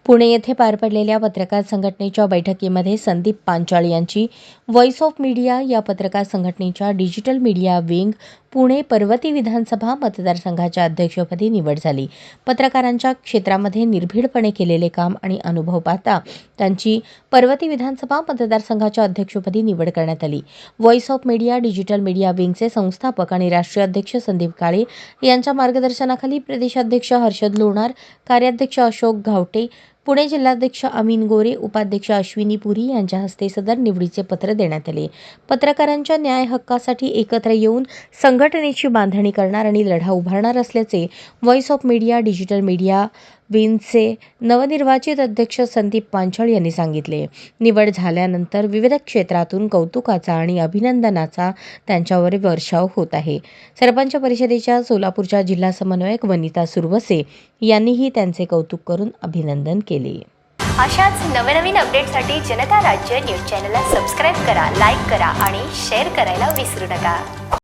पुणे येथे पार पडलेल्या पत्रकार संघटनेच्या बैठकीमध्ये संदीप पांचाळ यांची व्हॉइस ऑफ मीडिया या पत्रकार संघटनेच्या digital media wing Pune Parvati विधानसभा मतदारसंघाच्या अध्यक्षपदी निवड झाली। पत्रकारांच्या क्षेत्रामध्ये निर्भीडपणे केलेले काम आणि अनुभव पाहता त्यांची पर्वती विधानसभा मतदारसंघाच्या अध्यक्षपदी निवड करण्यात आली। Voice of media digital media विंगचे संस्थापक आणि राष्ट्रीय अध्यक्ष संदीप काळे यांच्या मार्गदर्शनाखाली प्रदेशाध्यक्ष हर्षद लोणार, कार्याध्यक्ष अशोक घावटे, पुणे जिल्हाध्यक्ष अमीन गोरे, उपाध्यक्ष अश्विनी पुरी यांच्या हस्ते सदर निवडीचे पत्र देण्यात आले। पत्रकारांच्या न्याय हक्कासाठी एकत्र येऊन संघटनेची बांधणी करणार आणि लढा उभारणार असल्याचे voice of media digital media विंगचे नवनिर्वाचित अध्यक्ष संदीप पांचाळ यांनी सांगितले। निवड झाल्यानंतर विविध क्षेत्रातून कौतुकाचा आणि अभिनंदनाचा त्यांच्यावर वर्षाव होत आहे। सरपंच परिषदेच्या सोलापूरच्या जिल्हा समन्वयक वनिता सुरवसे यांनीही त्यांचे कौतुक करून अभिनंदन केले। अशाच नवनवीन अपडेटसाठी जनता राज्य न्यूज चॅनलला सबस्क्राईब करा, लाईक करा आणि शेअर करायला विसरू नका।